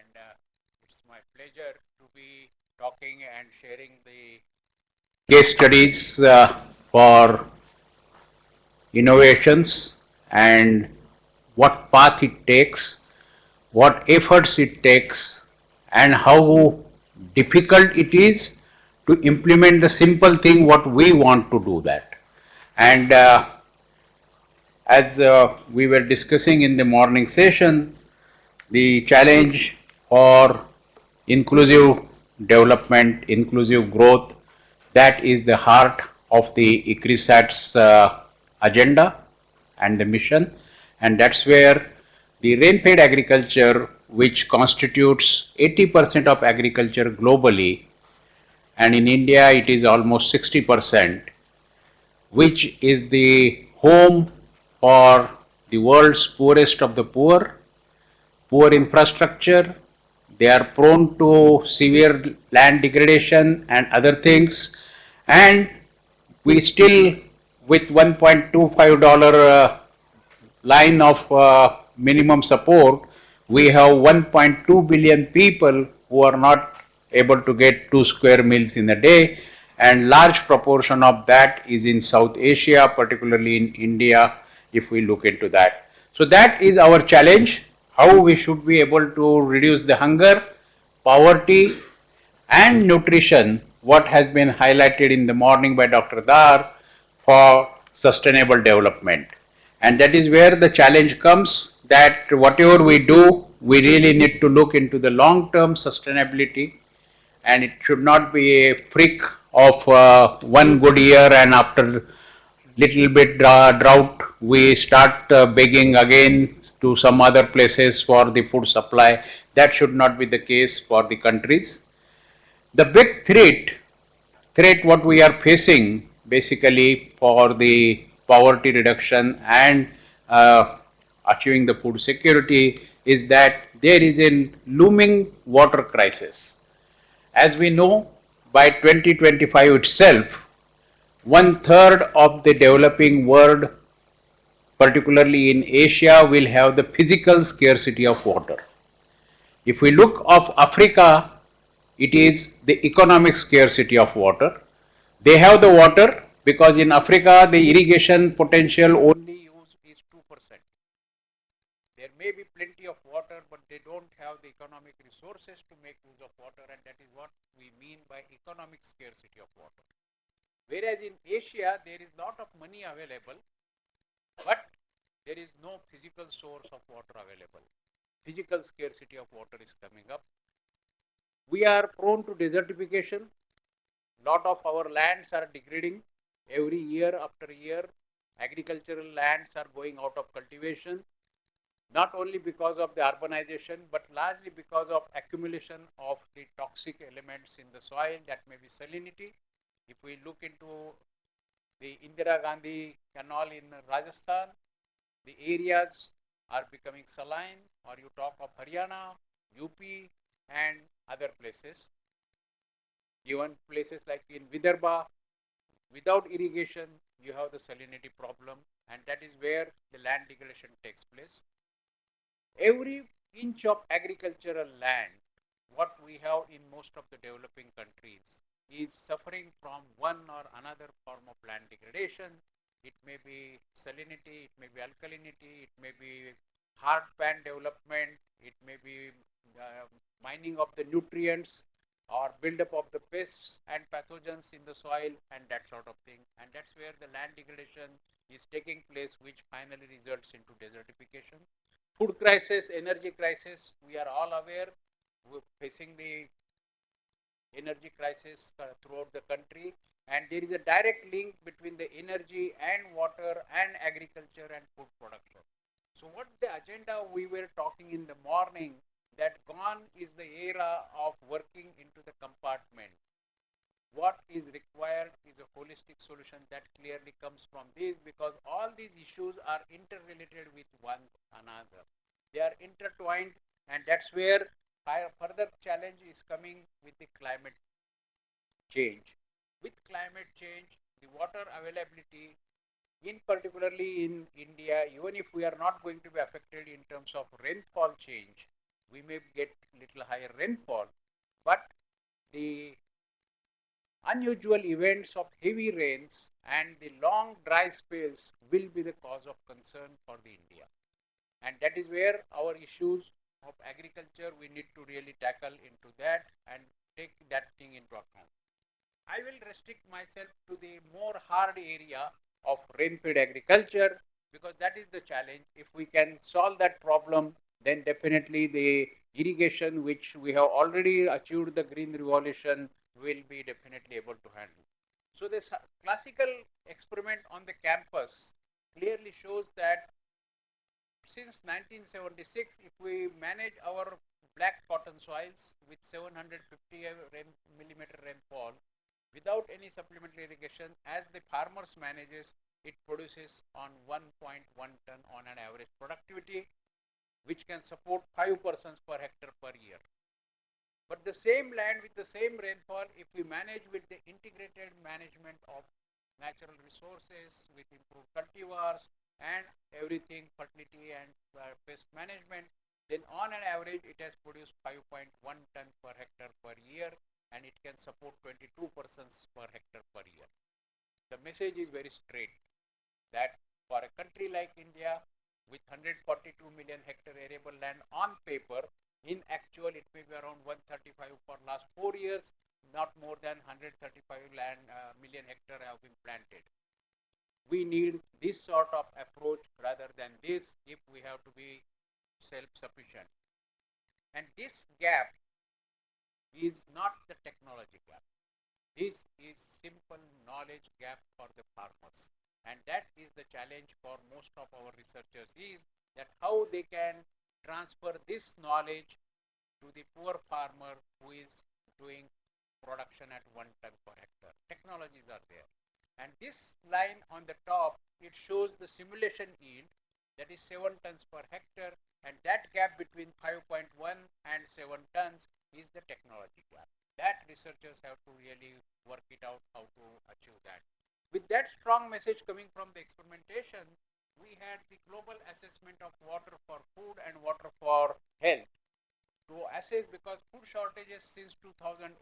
and it's my pleasure to be talking and sharing the case studies for innovations and what path it takes, what efforts it takes, and how difficult it is to implement the simple thing what we want to do that. And as we were discussing in the morning session, the challenge for inclusive development, inclusive growth, that is the heart of the ICRISAT's agenda and the mission. And that's where the rain-fed agriculture, which constitutes 80% of agriculture globally, and in India it is almost 60%, which is the home for the world's poorest of the poor, poor infrastructure, they are prone to severe land degradation and other things, and we still, with $1.25 line of minimum support, we have 1.2 billion people who are not able to get 2 square meals in a day, and large proportion of that is in South Asia, particularly in India, if we look into that. So that is our challenge, how we should be able to reduce the hunger, poverty, and nutrition, what has been highlighted in the morning by Dr. Dar for sustainable development. And that is where the challenge comes, that whatever we do, we really need to look into the long term sustainability, and it should not be a freak of one good year and after little bit drought we start begging again to some other places for the food supply. That should not be the case for the countries. The big threat what we are facing basically for the poverty reduction and achieving the food security is that there is a looming water crisis. As we know, by 2025 itself, one third of the developing world, particularly in Asia, will have the physical scarcity of water. If we look of Africa, it is the economic scarcity of water. They have the water because in Africa the irrigation potential only use is 2%. There may be plenty of water, but they don't have the economic resources to make use of water, and that is what we mean by economic scarcity of water. Whereas in Asia there is lot of money available, but there is no physical source of water available. Physical scarcity of water is coming up. We are prone to desertification. Lot of our lands are degrading every year after year. Agricultural lands are going out of cultivation, not only because of the urbanization, but largely because of accumulation of the toxic elements in the soil, that may be salinity. If we look into the Indira Gandhi Canal in Rajasthan, the areas are becoming saline, or you talk of Haryana, UP, and other places. Even places like in Vidarbha, without irrigation, you have the salinity problem, and that is where the land degradation takes place. Every inch of agricultural land, what we have in most of the developing countries, is suffering from one or another form of land degradation. It may be salinity, it may be alkalinity, it may be hard pan development, it may be uh, mining of the nutrients or buildup of the pests and pathogens in the soil and that sort of thing. And that's where the land degradation is taking place, which finally results into desertification. Food crisis, energy crisis, we are all aware. We're facing the energy crisis throughout the country, and there is a direct link between the energy and water and agriculture and food production. So what the agenda we were talking in the morning, that gone is the era of working into the compartment. What is required is a holistic solution that clearly comes from this, because all these issues are interrelated with one another. They are intertwined, and that's where further challenge is coming with the climate change. With climate change, the water availability, in particularly in India, even if we are not going to be affected in terms of rainfall change, we may get little higher rainfall, but the unusual events of heavy rains and the long dry spells will be the cause of concern for the India. And that is where our issues of agriculture we need to really tackle into that and take that thing into account. I will restrict myself to the more hard area of rain-fed agriculture because that is the challenge. If we can solve that problem, then definitely the irrigation, which we have already achieved the green revolution, will be definitely able to handle. So this classical experiment on the campus clearly shows that since 1976, if we manage our black cotton soils with 750 millimeter rainfall without any supplementary irrigation, as the farmers manages, it produces on 1.1 ton on an average productivity, which can support 5 persons per hectare per year. But the same land with the same rainfall, if we manage with the integrated management of natural resources with improved cultivars and everything, fertility and pest management, then on an average it has produced 5.1 ton per hectare per year and it can support 22 persons per hectare per year. The message is very straight that for a country like India with 142 million hectare arable land on paper, in actual it may be around 135 for last 4 years, not more than 135 million hectare have been planted. We need this sort of approach rather than this if we have to be self-sufficient. And this gap is not the technology gap. This is simple knowledge gap for the farmers. And that is the challenge for most of our researchers is that how they can transfer this knowledge to the poor farmer who is doing production at 1 ton per hectare. Technologies are there. And this line on the top, it shows the simulation yield that is 7 tons per hectare and that gap between 5.1 and 7 tons is the technology gap. That researchers have to really work it out how to achieve that. With that strong message coming from the experimentation, we had the global assessment of water for food and water for health to assess because food shortages since 2008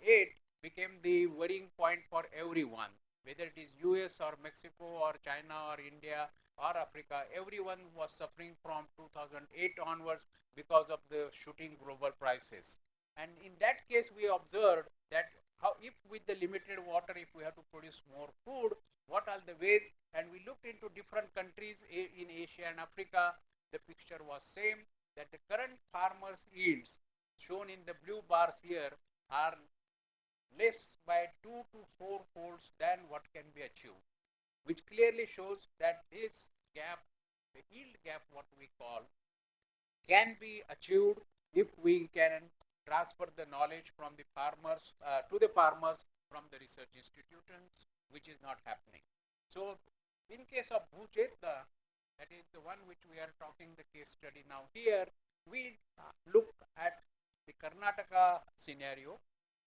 became the worrying point for everyone, whether it is US or Mexico or China or India or Africa, everyone was suffering from 2008 onwards because of the shooting global prices. And in that case, we observed that how if with the limited water, if we have to produce more food, what are the ways? And we looked into different countries in Asia and Africa. The picture was same that the current farmers' yields shown in the blue bars here are less by 2 to 4 folds than what can be achieved, which clearly shows that this gap, the yield gap, what we call, can be achieved if we can transfer the knowledge from the farmers to the farmers from the research institutions, which is not happening. So, in case of Bhujetna, that is the one which we are talking the case study now here, we look at the Karnataka scenario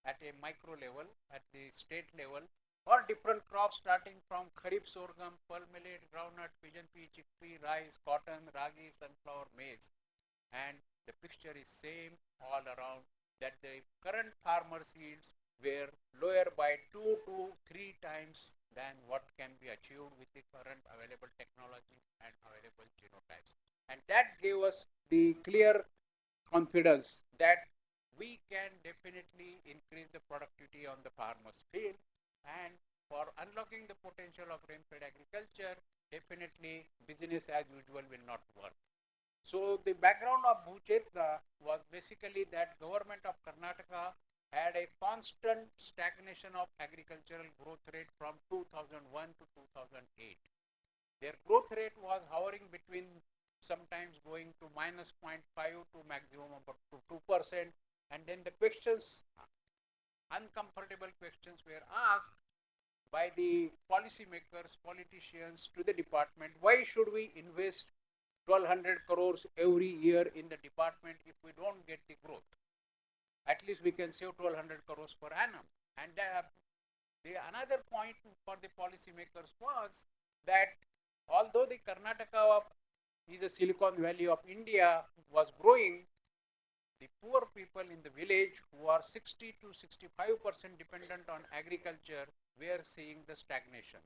at a micro level, at the state level, for different crops starting from kharif sorghum, pearl millet, groundnut, pigeon pea, chickpea, rice, cotton, ragi, sunflower, maize, and the picture is same all around that the current farmers yields were lower by 2 to 3 times than what can be achieved with the current available technology and available genotypes. And that gave us the clear confidence that we can definitely increase the productivity on the farmer's field and for unlocking the potential of rain-fed agriculture, definitely business as usual will not work. So the background of Bhuchetra was basically that government of Karnataka had a constant stagnation of agricultural growth rate from 2001 to 2008. Their growth rate was hovering between sometimes going to minus 0.5 to maximum about 2%. And then the questions, uncomfortable questions were asked by the policymakers, politicians to the department, why should we invest 1200 crores every year in the department if we don't get the growth? At least we can save 1200 crores per annum. And the another point for the policymakers was that although the Karnataka is a Silicon Valley of India was growing, the poor people in the village who are 60 to 65% dependent on agriculture were seeing the stagnation.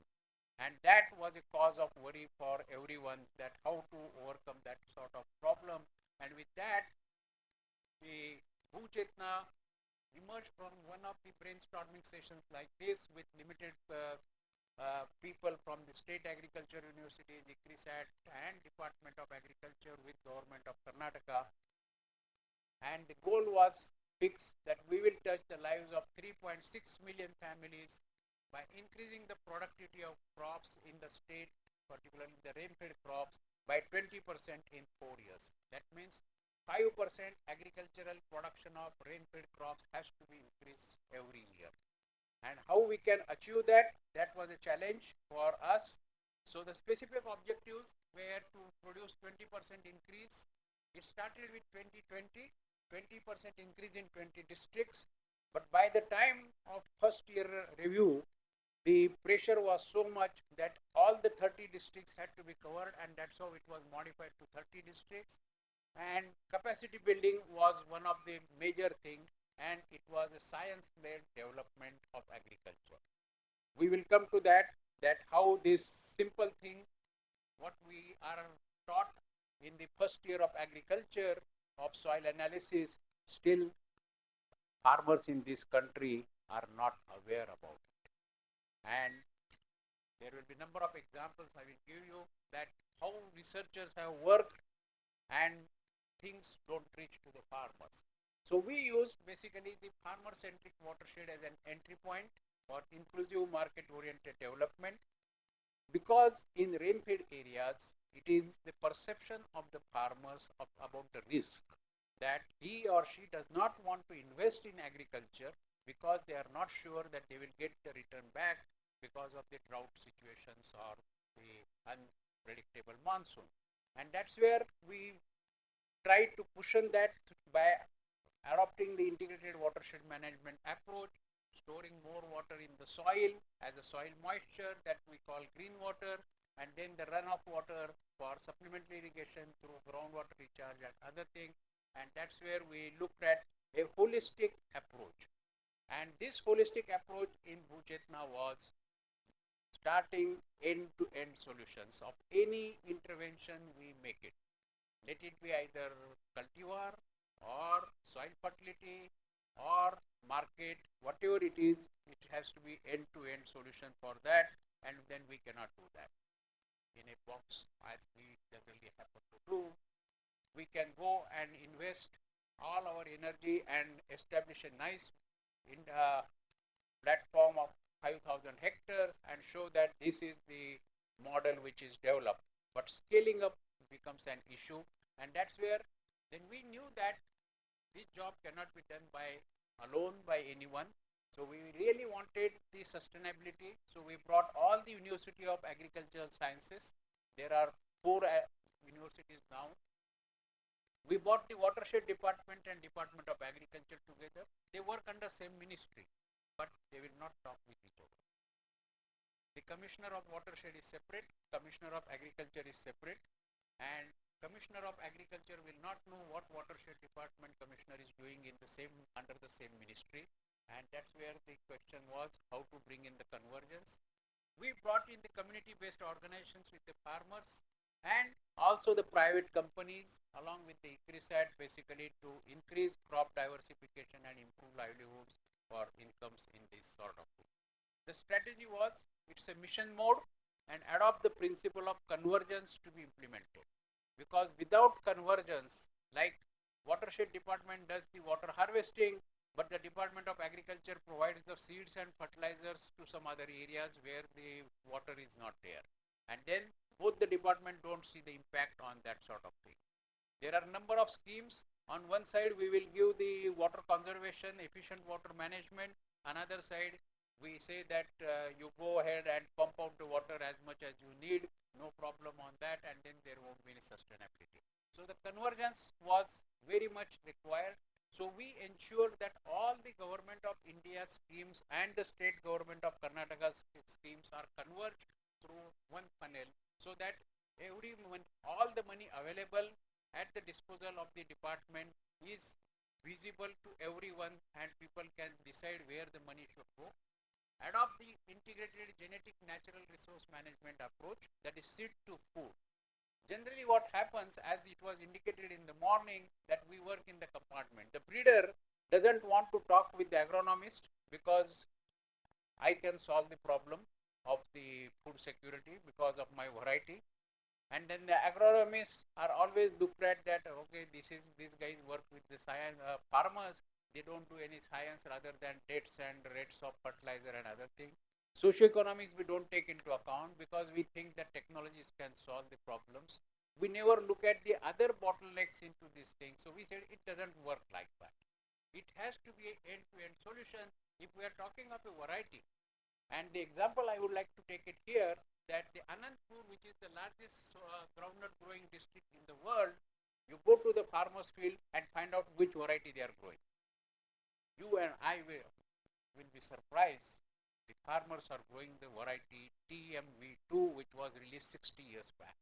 And that was a cause of worry for everyone, that how to overcome that sort of problem. And with that, the Bhuchetna emerged from one of the brainstorming sessions like this with limited people from the State Agriculture University, the KSIConnect and Department of Agriculture with Government of Karnataka. And the goal was fixed that we will touch the lives of 3.6 million families by increasing the productivity of crops in the state, particularly the rain-fed crops, by 20% in 4 years. That means 5% agricultural production of rain-fed crops has to be increased every year. And how we can achieve that, that was a challenge for us. So the specific objectives were to produce 20% increase. It started with 2020, 20% increase in 20 districts, but by the time of first year review, the pressure was so much that all the 30 districts had to be covered, and that's how it was modified to 30 districts. And capacity building was one of the major things, and it was a science-led development of agriculture. We will come to that how this simple thing, what we are taught in the first year of agriculture of soil analysis, still farmers in this country are not aware about it. And there will be number of examples I will give you that how researchers have worked and things don't reach to the farmers. So we use basically the farmer-centric watershed as an entry point for inclusive market-oriented development, because in rain-fed areas, it is the perception of the farmers about the risk that he or she does not want to invest in agriculture because they are not sure that they will get the return back because of the drought situations or the unpredictable monsoon. And that's where we try to cushion that by adopting the integrated watershed management approach, storing more water in the soil as a soil moisture that we call green water, and then the runoff water for supplementary irrigation through groundwater recharge and other things. And that's where we looked at a holistic approach. And this holistic approach in Bhuchetna was starting end-to-end solutions of any intervention we make it. Let it be either cultivar or soil fertility or market, whatever it is, it has to be end-to-end solution for that, and then we cannot do that in a box as we generally happen to do. We can go and invest all our energy and establish a nice in, platform of 5,000 hectares and show that this is the model which is developed. But scaling up becomes an issue, and that's where then we knew that this job cannot be done by alone by anyone. So we really wanted the sustainability. So we brought all the University of Agricultural Sciences. There are four universities now. We brought the watershed department and Department of Agriculture together. They work under same ministry, but they will not talk with each other. The Commissioner of Watershed is separate, Commissioner of Agriculture is separate, and Commissioner of Agriculture will not know what watershed department commissioner is doing in the same under the same ministry, and that's where the question was how to bring in the convergence. We brought in the community-based organizations with the farmers and also the private companies along with the KSIConnect basically to increase crop diversification and improve livelihoods for incomes in this sort of thing. The strategy was it's a mission mode and adopt the principle of convergence to be implemented, because without convergence, like watershed department does the water harvesting, but the Department of Agriculture provides the seeds and fertilizers to some other areas where the water is not there, and then both the department don't see the impact on that sort of thing. There are a number of schemes. On one side we will give the water conservation, efficient water management. Another side we say that you go ahead and pump out the water as much as you need, no problem on that, and then there won't be any sustainability. So the convergence was very much required. So we ensured that all the government of India schemes and the state government of Karnataka schemes are converged through one funnel, so that all the money available at the disposal of the department is visible to everyone and people can decide where the money should go. Adopt the integrated genetic natural resource management approach, that is seed to food. Generally what happens, as it was indicated in the morning, that we work in the compartment. The breeder doesn't want to talk with the agronomist because I can solve the problem of the food security because of my variety. And then the agronomists are always looked at that, okay, these guys work with the science, farmers, they don't do any science rather than dates and rates of fertilizer and other things. Socioeconomics we don't take into account because we think that technologies can solve the problems. We never look at the other bottlenecks into this thing. So we said it doesn't work like that. It has to be an end-to-end solution if we are talking of a variety. And the example I would like to take it here, that the Anandpur, which is the largest groundnut growing district in the world, you go to the farmer's field and find out which variety they are growing. You and I will be surprised. The farmers are growing the variety TMV2, which was released 60 years back.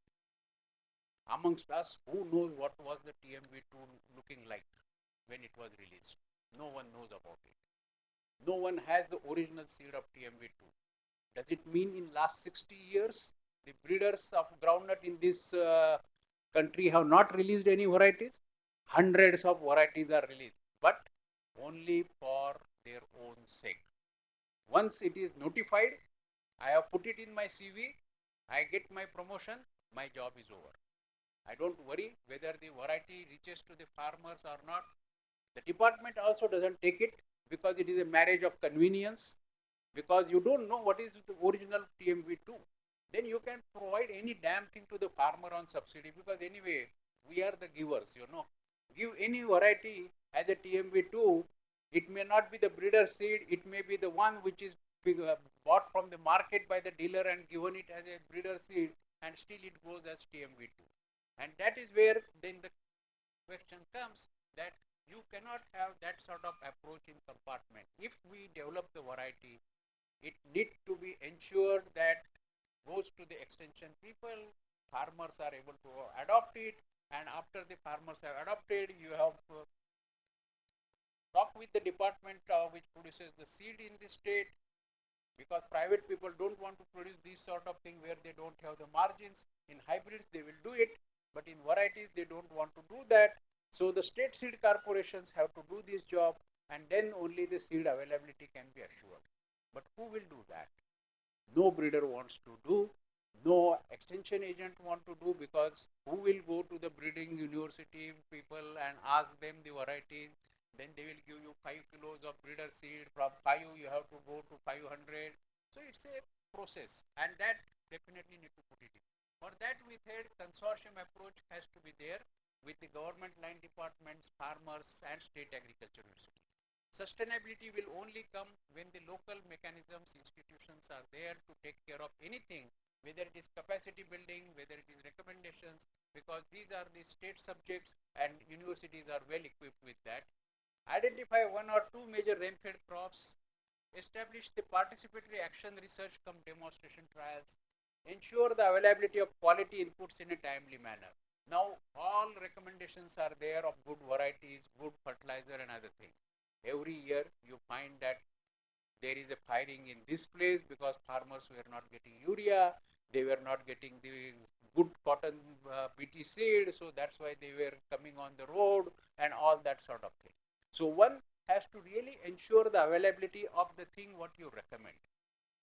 Amongst us, who knows what was the TMV2 looking like when it was released? No one knows about it. No one has the original seed of TMV2. Does it mean in last 60 years the breeders of groundnut in this country have not released any varieties? Hundreds of varieties are released, but only for their own sake. Once it is notified, I have put it in my CV, I get my promotion, my job is over. I don't worry whether the variety reaches to the farmers or not. The department also doesn't take it because it is a marriage of convenience, because you don't know what is the original TMV2. Then you can provide any damn thing to the farmer on subsidy, because anyway we are the givers, give any variety as a TMV2. It may not be the breeder seed, it may be the one which is bought from the market by the dealer and given it as a breeder seed, and still it goes as TMV2. And that is where then the question comes, that you cannot have that sort of approach in compartment. If we develop the variety, it needs to be ensured that goes to the extension people, farmers are able to adopt it, and after the farmers have adopted, you have to talk with the department which produces the seed in the state, because private people don't want to produce this sort of thing where they don't have the margins. In hybrids they will do it, but in varieties they don't want to do that. So the state seed corporations have to do this job, and then only the seed availability can be assured. But who will do that? No breeder wants to do, no extension agent want to do, because who will go to the breeding university people and ask them the varieties? Then they will give you 5 kilos of breeder seed. From 5 you have to go to 500. So it's a process, and that definitely need to put it in. For that we said consortium approach has to be there with the government line departments, farmers and state agriculture university. Sustainability will only come when the local mechanisms, institutions are there to take care of anything, whether it is capacity building, whether it is recommendations, because these are the state subjects and universities are well equipped with that. Identify one or two major rain-fed crops, establish the participatory action research come demonstration trials, ensure the availability of quality inputs in a timely manner. Now all recommendations are there of good varieties, good fertilizer and other things. Every year you find that there is a firing in this place because farmers were not getting urea, they were not getting the good cotton BT seed, so that's why they were coming on the road and all that sort of thing. So one has to really ensure the availability of the thing what you recommend.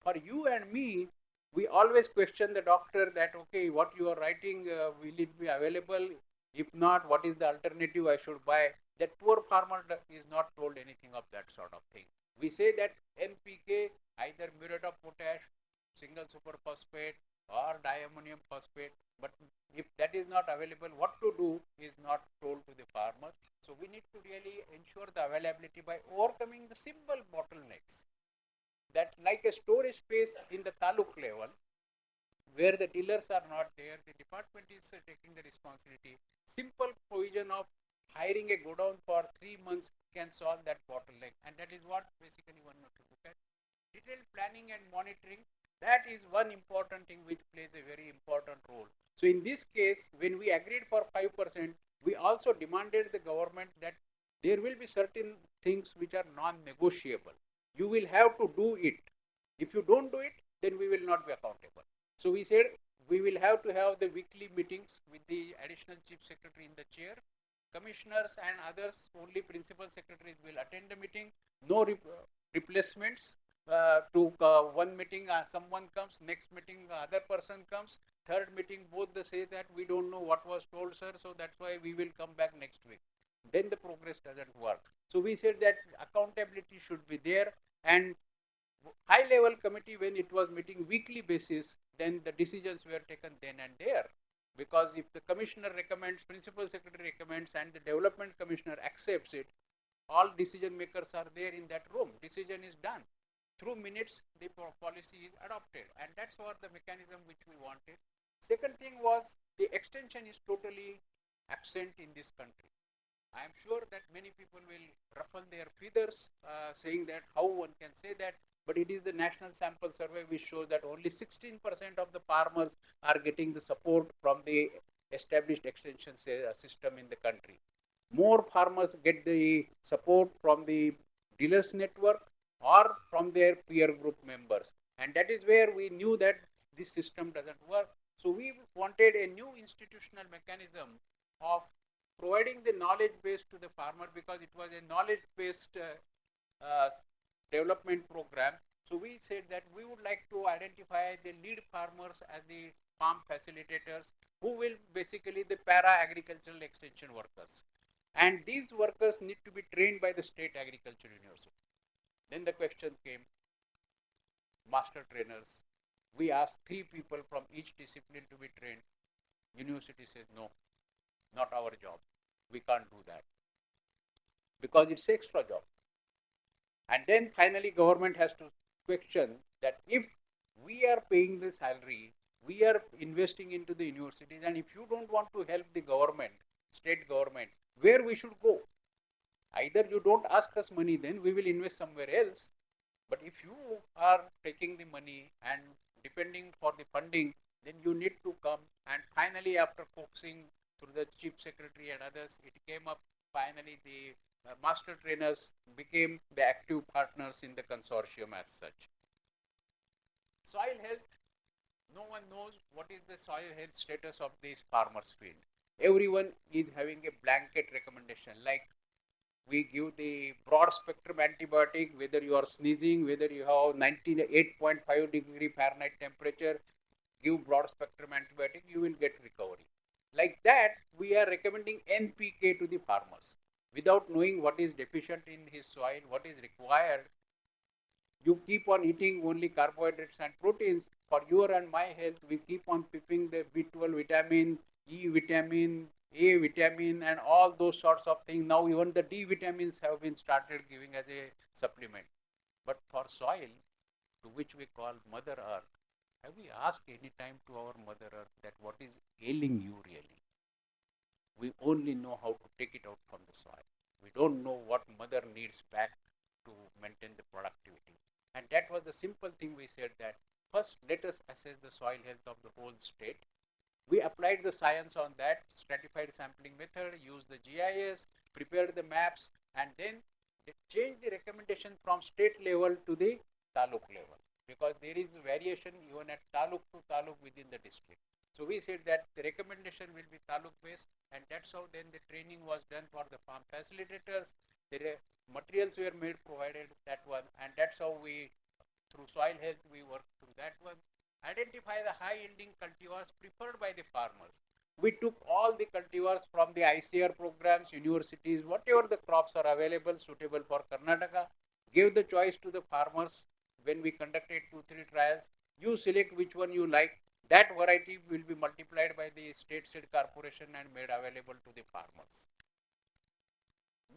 For you and me, we always question the doctor that, okay, what you are writing, will it be available? If not, what is the alternative I should buy? That poor farmer is not told anything of that sort of thing. We say that NPK, either muriate of potash, single super phosphate or diammonium phosphate, but if that is not available, what to do is not told to the farmers. So we need to really ensure the availability by overcoming the simple bottlenecks, that like a storage space in the taluk level where the dealers are not there, the department is taking the responsibility. Simple provision of hiring a godown for 3 months can solve that bottleneck, and that is what basically one has to look at. Detailed planning and monitoring, that is one important thing which plays a very important role. So in this case, when we agreed for 5%, we also demanded the government that there will be certain things which are non-negotiable. You will have to do it. If you don't do it, then we will not be accountable. So we said we will have to have the weekly meetings with the additional chief secretary in the chair. Commissioners and others, only principal secretaries will attend the meeting. No replacements. To one meeting, someone comes. Next meeting, other person comes. Third meeting, both they say that we don't know what was told, sir. So that's why we will come back next week. Then the progress doesn't work. So we said that accountability should be there, and high level committee, when it was meeting weekly basis, then the decisions were taken then and there. Because if the commissioner recommends, principal secretary recommends, and the development commissioner accepts it, all decision makers are there in that room. Decision is done. Through minutes, the policy is adopted, and that's what the mechanism which we wanted. Second thing was the extension is totally absent in this country. I am sure that many people will ruffle their feathers, saying that how one can say that, but it is the national sample survey which shows that only 16% of the farmers are getting the support from the established extension system in the country. More farmers get the support from the dealers network or from their peer group members, and that is where we knew that this system doesn't work. So we wanted a new institutional mechanism of providing the knowledge base to the farmer, because it was a knowledge based development program. So we said that we would like to identify the lead farmers as the farm facilitators, who will basically the para agricultural extension workers, and these workers need to be trained by the state agriculture university. Then the question came, master trainers. We asked 3 people from each discipline to be trained. University says no, not our job. We can't do that because it's extra job. And then finally government has to question that if we are paying the salary, we are investing into the universities, and if you don't want to help the government, state government, where we should go? Either you don't ask us money, then we will invest somewhere else. But if you are taking the money and depending for the funding, then you need to come. And finally, after coaxing through the chief secretary and others, it came up. Finally, the master trainers became the active partners in the consortium as such. Soil health, no one knows what is the soil health status of this farmers field. Everyone is having a blanket recommendation, like we give the broad spectrum antibiotic, whether you are sneezing, whether you have 98.5 degree Fahrenheit temperature, give broad spectrum antibiotic, you will get recovery. Like that, we are recommending NPK to the farmers without knowing what is deficient in his soil, what is required. You keep on eating only carbohydrates and proteins. For your and my health, we keep on pipping the B12 vitamin, E vitamin, A vitamin, and all those sorts of things. Now even the D vitamins have been started giving as a supplement. But for soil, to which we call Mother Earth, have we asked any time to our Mother Earth that what is ailing you really? We only know how to take it out from the soil. We don't know what mother needs back to maintain the productivity. And that was the simple thing we said, that first let us assess the soil health of the whole state. We applied the science on that, stratified sampling method, used the GIS, prepared the maps, and then they changed the recommendation from state level to the taluk level, because there is variation even at taluk to taluk within the district. So we said that the recommendation will be taluk based, and that's how then the training was done for the farm facilitators. The materials were made provided, that one, and that's how we, through soil health, we worked through that one. Identify the high yielding cultivars preferred by the farmers. We took all the cultivars from the ICR programs, universities, whatever the crops are available suitable for Karnataka, gave the choice to the farmers. When we conducted 2-3 trials, you select which one you like. That variety will be multiplied by the state seed corporation and made available to the farmers.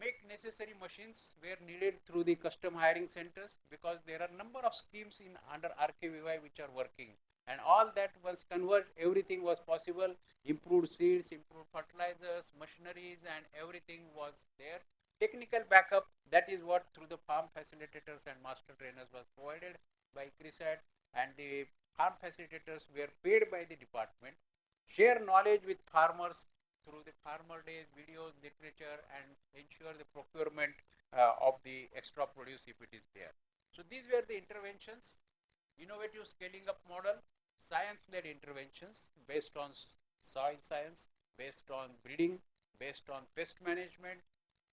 Make necessary machines where needed through the custom hiring centers, because there are number of schemes in under RKVY which are working, and all that was converged, everything was possible. Improved seeds, improved fertilizers, machineries, and everything was there. Technical backup, that is what through the farm facilitators and master trainers was provided by CRISAT, and the farm facilitators were paid by the department. Share knowledge with farmers through the farmer days, videos, literature, and ensure the procurement of the extra produce if it is there. So these were the interventions. Innovative scaling up model, science-led interventions based on soil science, based on breeding, based on pest management.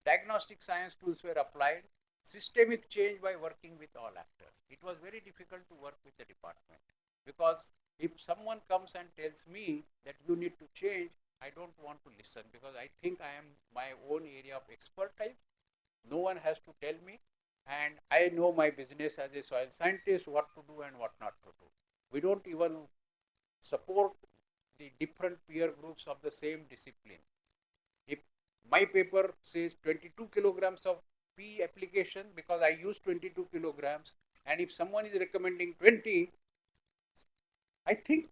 Diagnostic science tools were applied. Systemic change by working with all actors. It was very difficult to work with the department because if someone comes and tells me that you need to change, I don't want to listen because I think I am my own area of expertise. No one has to tell me, and I know my business as a soil scientist, what to do and what not to do. We don't even support the different peer groups of the same discipline. If my paper says 22 kilograms of P application because I use 22 kilograms, and if someone is recommending 20, I think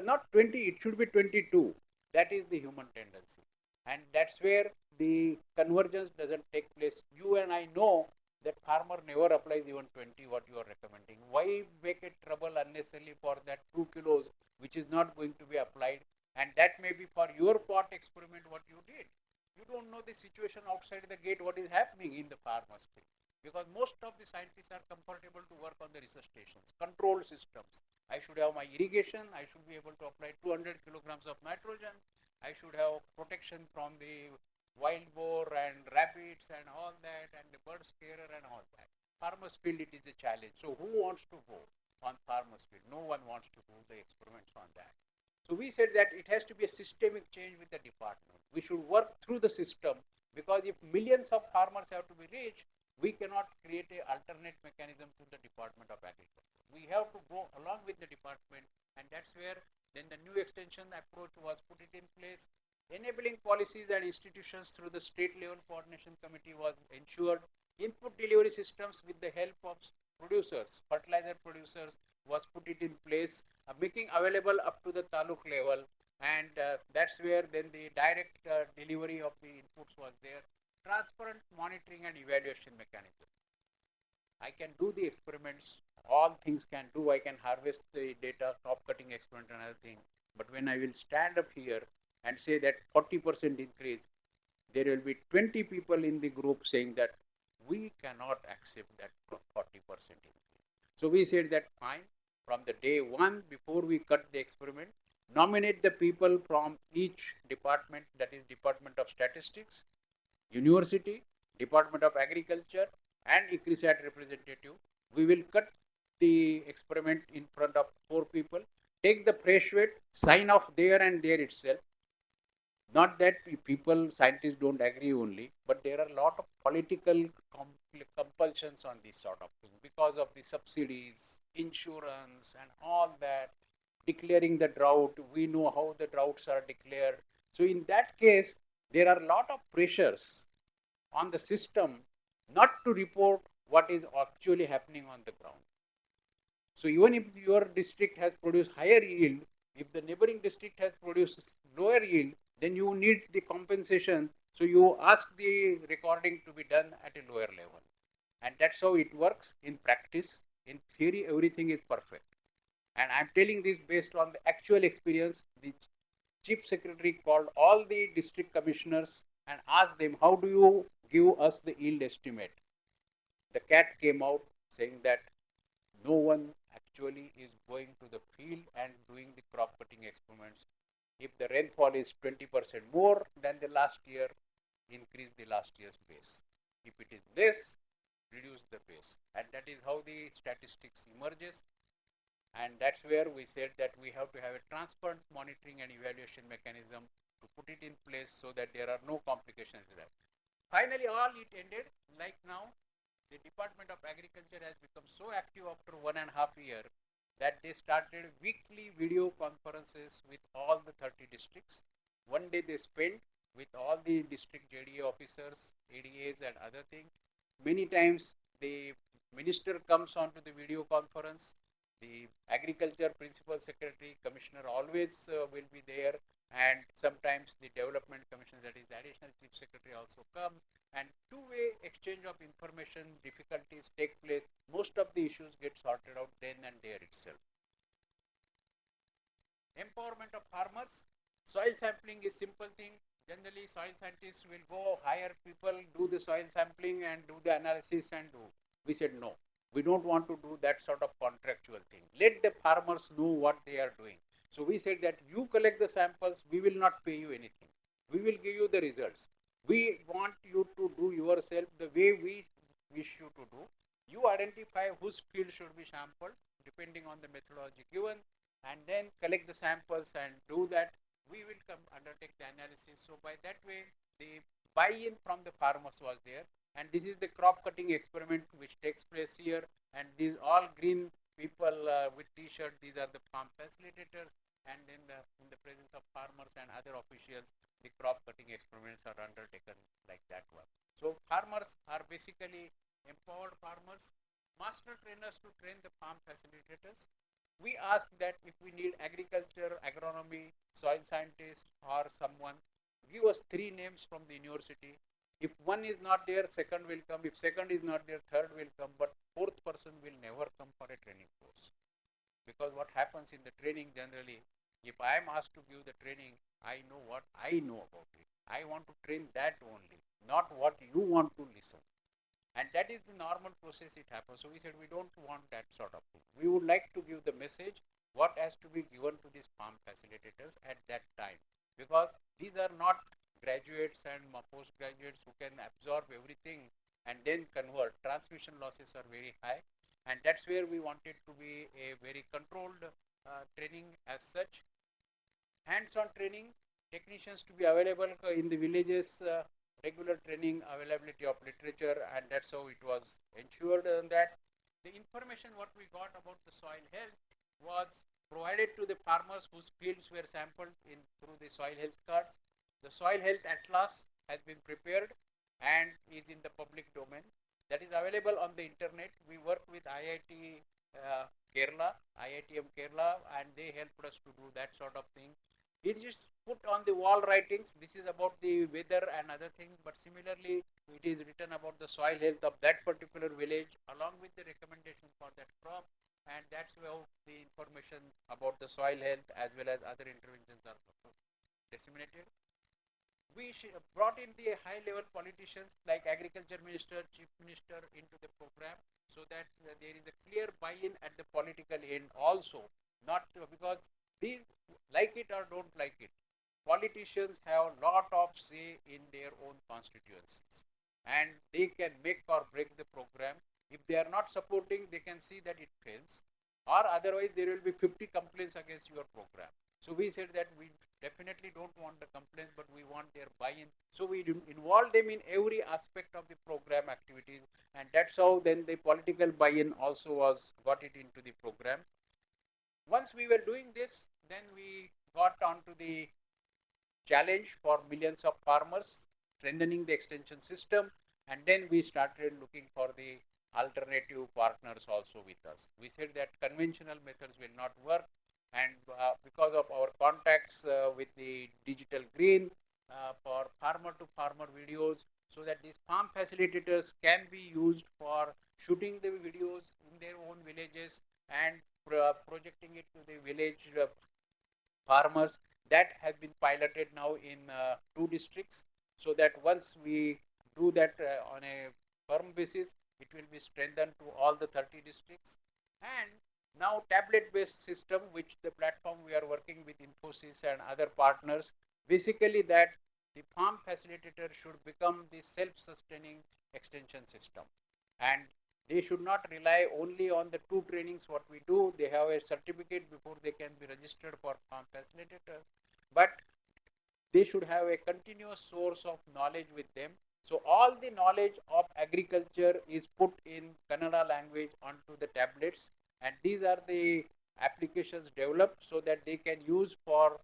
not 20, it should be 22. That is the human tendency. And that's where the convergence doesn't take place. You and I know that farmer never applies even 20 what you are recommending. Why make it trouble unnecessarily for that 2 kilos which is not going to be applied? And that may be for your pot experiment what you did. You don't know the situation outside the gate, what is happening in the farmer's field. Because most of the scientists are comfortable to work on the research stations, control systems. I should have my irrigation, I should be able to apply 200 kilograms of nitrogen, I should have protection from the wild boar and rabbits and all that, and the bird scarer and all that. Farmers field it is a challenge. So who wants to go on farmers field? No one wants to do the experiments on that. So we said that it has to be a systemic change with the department. We should work through the system because if millions of farmers have to be reached, we cannot create an alternate mechanism to the Department of Agriculture. We have to go along with the department, and that's where then the new extension approach was put it in place. Enabling policies and institutions through the state level coordination committee was ensured. Input delivery systems with the help of producers, fertilizer producers, was put it in place, making available up to the taluk level, and that's where then the direct delivery of the inputs was there. Transparent monitoring and evaluation mechanism. I can do the experiments, all things can do, I can harvest the data, crop cutting experiment and other thing, but when I will stand up here and say that 40% increase, there will be 20 people in the group saying that we cannot accept that 40% increase. So we said that fine, from the day one before we cut the experiment, nominate the people from each department, that is Department of Statistics, University, Department of Agriculture, and ICRISAT representative. We will cut the experiment in front of 4 people, take the fresh weight, sign off there and there itself. Not that people, scientists don't agree only, but there are a lot of political compulsions on this sort of thing because of the subsidies, insurance, and all that. Declaring the drought, we know how the droughts are declared. So in that case, there are a lot of pressures on the system not to report what is actually happening on the ground. So even if your district has produced higher yield, if the neighboring district has produced lower yield, then you need the compensation. So you ask the recording to be done at a lower level. And that's how it works in practice. In theory, everything is perfect. And I'm telling this based on the actual experience. The chief secretary called all the district commissioners and asked them, how do you give us the yield estimate? The cat came out saying that no one actually is going to the field and doing the crop cutting experiments. If the rainfall is 20% more than the last year, increase the last year's base. If it is less, reduce the base. And that is how the statistics emerges. And that's where we said that we have to have a transparent monitoring and evaluation mechanism to put it in place so that there are no complications with that. Finally, all it ended like now. The Department of Agriculture has become so active after 1.5 years that they started weekly video conferences with all the 30 districts. One day they spent with all the district JDA officers, ADAs and other things. Many times the minister comes onto the video conference. The agriculture principal secretary, commissioner always will be there, and sometimes the development commissioner, that is the additional chief secretary, also comes, and two-way exchange of information, difficulties take place. Most of the issues get sorted out then and there itself. Empowerment of farmers. Soil sampling is simple thing. generally soil scientists will go hire people, do the soil sampling and do the analysis and do. We said no, we don't want to do that sort of contractual thing. Let the farmers know what they are doing. So we said that you collect the samples, we will not pay you anything. We will give you the results. We want you to do yourself the way we wish you to do. You identify whose field should be sampled depending on the methodology given, and then collect the samples and do that. We will come undertake the analysis. So by that way, the buy-in from the farmers was there, and this is the crop cutting experiment which takes place here. And these all green people with T-shirt, these are the farm facilitators, and in the presence of farmers and other officials, the crop cutting experiments are undertaken like that one. So farmers are basically empowered farmers, master trainers to train the farm facilitators. We ask that if we need agriculture, agronomy, soil scientist or someone, give us three names from the university. If one is not there, second will come. If second is not there, third will come. But fourth person will never come for a training course. Because what happens in the training generally, if I am asked to give the training, I know what I know about it. I want to train that only, not what you want to listen. And that is the normal process it happens. So we said we don't want that sort of thing. We would like to give the message what has to be given to these farm facilitators at that time, because these are not graduates and postgraduates who can absorb everything and then convert. Transmission losses are very high, and that's where we wanted to be a very controlled training as such. Hands-on training, technicians to be available in the villages, regular training, availability of literature, and that's how it was ensured. That the information what we got about the soil health was provided to the farmers whose fields were sampled in through the soil health cards. The soil health atlas has been prepared and is in the public domain. That is available on the internet. We work with IIT Kerala, IITM Kerala, and they helped us to do that sort of thing. It is put on the wall writings. This is about the weather and other things, but similarly, it is written about the soil health of that particular village along with the recommendation for that crop, and that's how the information about the soil health as well as other interventions are disseminated. We brought in the high level politicians like agriculture minister, chief minister into the program, so that there is a clear buy-in at the political end also, not because these like it or don't like it, politicians have a lot of say in their own constituencies, and they can make or break the program. If they are not supporting, they can see that it fails, or otherwise there will be 50 complaints against your program. So we said that we definitely don't want the complaints, but we want their buy-in. So we involve them in every aspect of the program activities, and that's how then the political buy-in also was got it into the program. Once we were doing this, then we got onto the challenge for millions of farmers, strengthening the extension system, and then we started looking for the alternative partners also with us. We said that conventional methods will not work, and because of our contacts with the digital green for farmer to farmer videos, so that these farm facilitators can be used for shooting the videos in their own villages and projecting it to the village farmers. That has been piloted now in two districts, so that once we do that on a firm basis, it will be strengthened to all the 30 districts. And now tablet based system, which the platform we are working with Infosys and other partners, basically that the farm facilitator should become the self sustaining extension system, and they should not rely only on the two trainings what we do. They have a certificate before they can be registered for farm facilitator, but they should have a continuous source of knowledge with them. So all the knowledge of agriculture is put in Kannada language onto the tablets, and these are the applications developed so that they can use for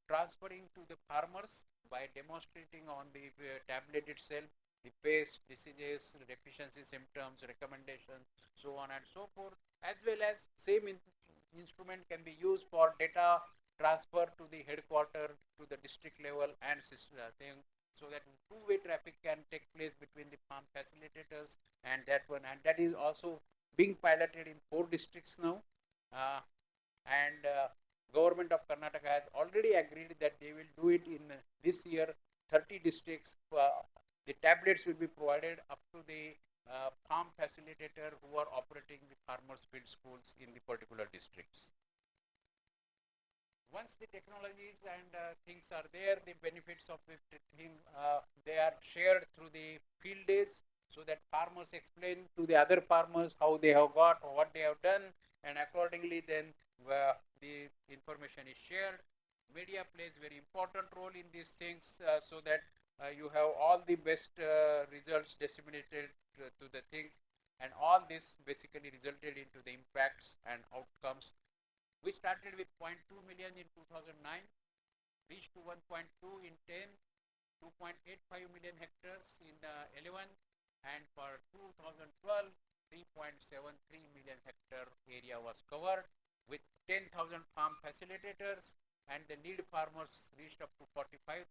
transferring to the farmers by demonstrating on the tablet itself the pest, diseases, deficiency symptoms, recommendations, so on and so forth, as well as same instrument can be used for data transfer to the headquarter, to the district level and thing, so that two-way traffic can take place between the farm facilitators and that one, and that is also being piloted in 4 districts now. And government of Karnataka has already agreed that they will do it in this year 30 districts, the tablets will be provided up to the farm facilitator who are operating the farmers field schools in the particular districts. Once the technologies and things are there, the benefits of the thing, they are shared through the field days, so that farmers explain to the other farmers how they have got, what they have done, and accordingly then the information is shared. Media plays very important role in these things, so that you have all the best results disseminated to the things, and all this basically resulted into the impacts and outcomes. We started with 0.2 million in 2009, reached to 1.2 in 10, 2.85 million hectares in 11, and for 2012, 3.73 million hectare area was covered with 10,000 farm facilitators, and the lead farmers reached up to 45,000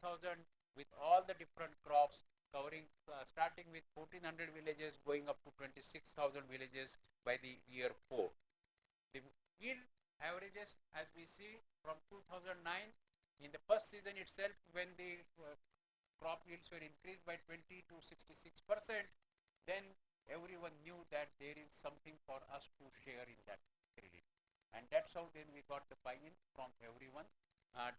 with all the different crops covering, starting with 1400 villages going up to 26,000 villages by the year 4. The yield averages, as we see, from 2009 in the first season itself, when the crop yields were increased by 20 to 66%, then everyone knew that there is something for us to share in that credit. And that's how then we got the buy-in from everyone,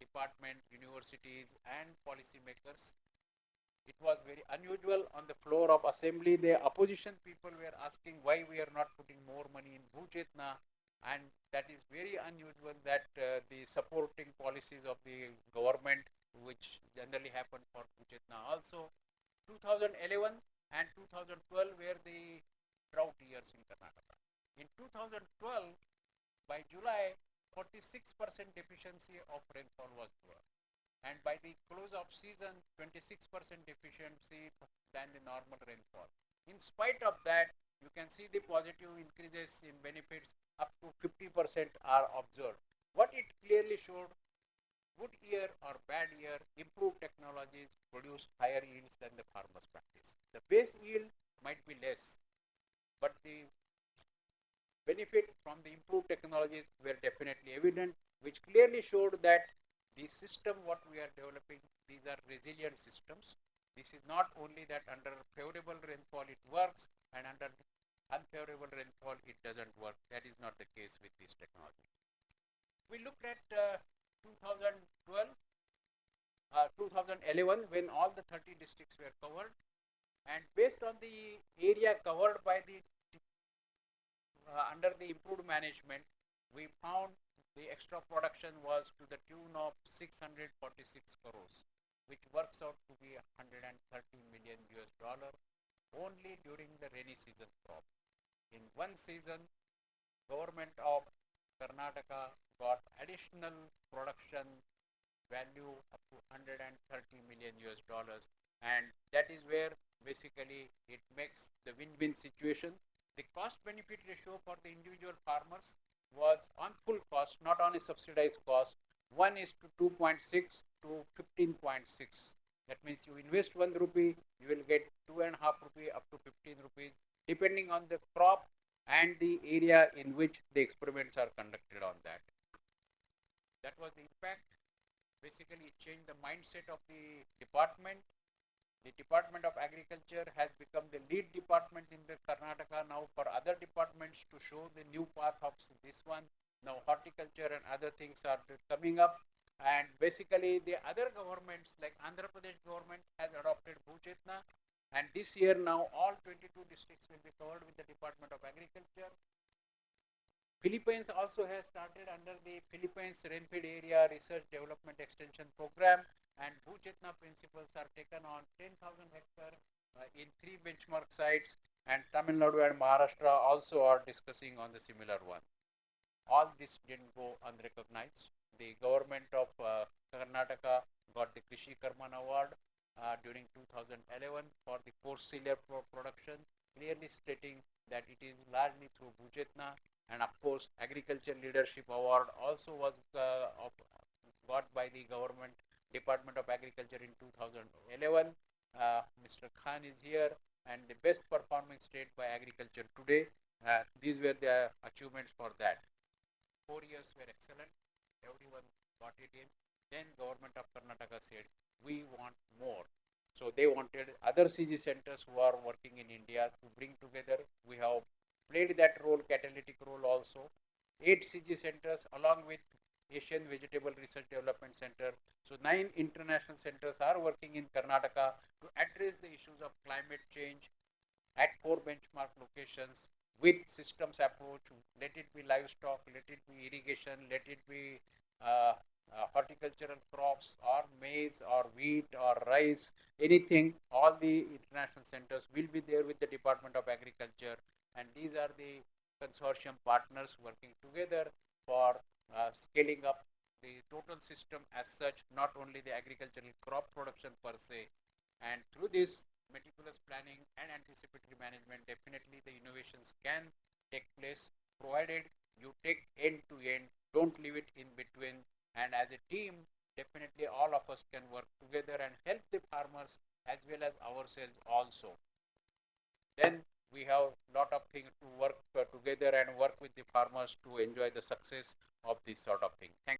department, universities, and policymakers. It was very unusual. On the floor of assembly, the opposition people were asking why we are not putting more money in Bhujetna, and that is very unusual that the supporting policies of the government, which generally happen for Bhujetna also. 2011 and 2012 were the drought years in Karnataka. In 2012, by July, 46% deficiency of rainfall was there, and by the close of season, 26% deficiency than the normal rainfall. In spite of that, you can see the positive increases in benefits up to 50% are observed. What it clearly showed, good year or bad year, improved technologies produce higher yields than the farmers practice. The base yield might be less, but the benefit from the improved technologies were definitely evident, which clearly showed that the system what we are developing, these are resilient systems. This is not only that under favorable rainfall it works, and under unfavorable rainfall it doesn't work. That is not the case with this technology. We looked at 2012, 2011, when all the 30 districts were covered, and based on the area covered by the under the improved management, we found the extra production was to the tune of 646 crores, which works out to be 130 million US dollar only during the rainy season crop. In one season, government of Karnataka got additional production value up to 130 million US dollars, and that is where basically it makes the win-win situation. The cost benefit ratio for the individual farmers was on full cost, not on a subsidized cost, 1 is to 2.6 to 15.6. That means you invest 1 rupee, you will get 2.5 rupee up to 15 rupees, depending on the crop and the area in which the experiments are conducted on that. That was the impact. Basically, it changed the mindset of the department. The Department of Agriculture has become the lead department in the Karnataka now for other departments to show the new path of this one. Now horticulture and other things are coming up, and basically the other governments like Andhra Pradesh government has adopted Bhujetna, and this year now all 22 districts will be covered with the Department of Agriculture. Philippines also has started under the Philippines Rainfed Area Research Development Extension Program, and Bhujetna principles are taken on 10,000 hectares in 3 benchmark sites, and Tamil Nadu and Maharashtra also are discussing on the similar one. All this didn't go unrecognized. The government of Karnataka got the Krishi Karman Award during 2011 for the coarse cereal production, clearly stating that it is largely through Bhujetna. And of course, Agriculture Leadership Award also was got by the government Department of Agriculture in 2011. Mr. Khan is here, and the best performing state by agriculture today. These were the achievements for that. 4 years were excellent. Everyone got it in. Then government of Karnataka said, we want more. So they wanted other CG centers who are working in India to bring together. We have played that role, catalytic role also. 8 CG centers along with Asian Vegetable Research Development Center. So 9 international centers are working in Karnataka to address the issues of climate change at 4 benchmark locations with systems approach. Let it be livestock, let it be irrigation, let it be uh, horticultural crops or maize or wheat or rice, anything. All the international centers will be there with the Department of Agriculture, and these are the consortium partners working together for scaling up the total system as such, not only the agricultural crop production per se. And through this meticulous planning and anticipatory management, definitely the innovations can take place, provided you take end to end, don't leave it in between. And as a team, definitely all of us can work together and help the farmers as well as ourselves also. Then we have lot of things to work together and work with the farmers to enjoy the success of this sort of thing. Thank